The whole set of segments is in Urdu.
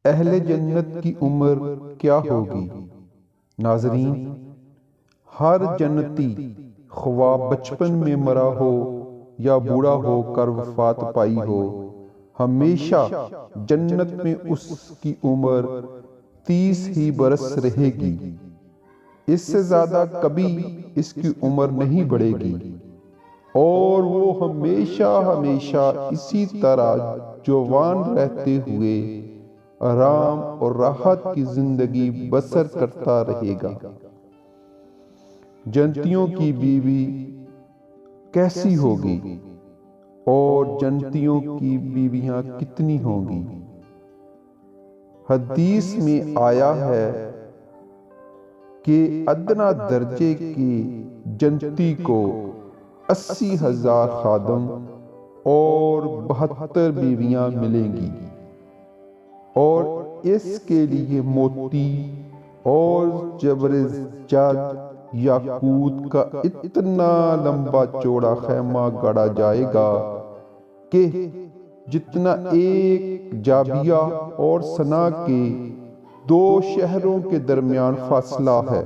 اہل جنت کی عمر کیا ہوگی؟ ناظرین، ہر جنتی خواہ بچپن میں مرا ہو یا بوڑھا ہو کر وفات پائی ہو، ہمیشہ جنت میں اس کی عمر 30 ہی برس رہے گی۔ اس سے زیادہ کبھی اس کی عمر نہیں بڑھے گی، اور وہ ہمیشہ ہمیشہ اسی طرح جوان رہتے ہوئے آرام اور راحت کی زندگی بسر کرتا رہے گا۔ جنتیوں کی بیوی کیسی ہوگی اور جنتیوں کی بیویاں کتنی ہوں گی؟ حدیث میں آیا ہے کہ ادنا درجے کی جنتی کو 80,000 خادم اور 72 بیویاں ملیں گی، اور اس کے لیے موتی اور زبرجد یاقوت کا اتنا لمبا چوڑا خیمہ گڑا جائے گا کہ جتنا ایک جابیہ اور سنا کے 2 شہروں کے درمیان فاصلہ ہے۔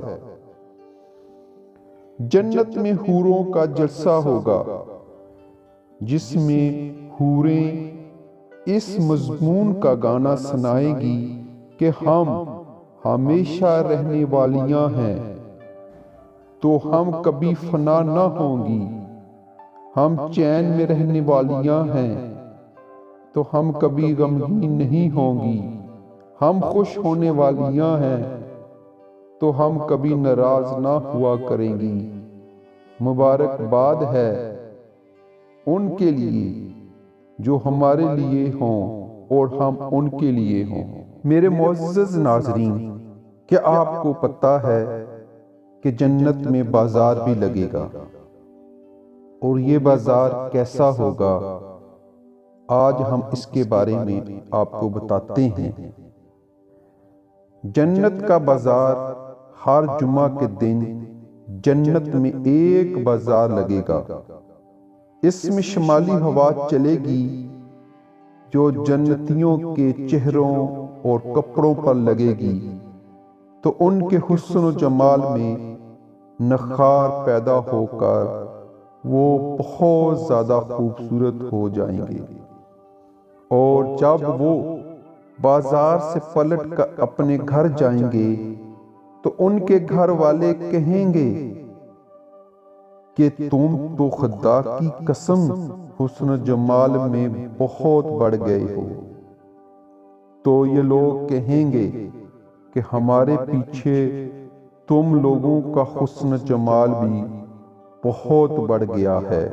جنت میں حوروں کا جلسہ ہوگا، جس میں حوریں اس مضمون کا گانا سنائیں گی کہ ہم ہمیشہ رہنے والیاں ہیں، تو ہم کبھی فنا نہ ہوں گی۔ ہم چین میں رہنے والیاں ہیں، تو ہم کبھی غمگین نہیں ہوں گی۔ ہم خوش ہونے والیاں ہیں، تو ہم کبھی ناراض نہ ہوا کریں گی۔ مبارکباد ہے ان کے لیے جو ہمارے لیے ہوں اور ہم ان کے لیے ہوں۔ میرے معزز ناظرین، کیا آپ کو پتہ ہے کہ جنت میں بازار بھی لگے گا؟ اور یہ بازار کیسا ہوگا؟ آج ہم اس کے بارے میں آپ کو بتاتے ہیں۔ جنت کا بازار ہر جمعہ کے دن جنت میں ایک بازار لگے گا۔ اس میں شمالی ہوا چلے گی جو جنتیوں کے چہروں اور کپڑوں پر لگے گی، تو ان کے حسن و جمال میں نخار پیدا ہو کر وہ بہت زیادہ خوبصورت ہو جائیں گے۔ اور جب وہ بازار سے پلٹ کر اپنے گھر جائیں گے تو ان کے گھر والے کہیں گے کہ تم تو خدا کی قسم حسن و جمال میں بہت بڑھ گئے ہو۔ تو یہ لوگ کہیں گے کہ ہمارے پیچھے تم لوگوں کا حسن و جمال بھی بہت بڑھ گیا ہے۔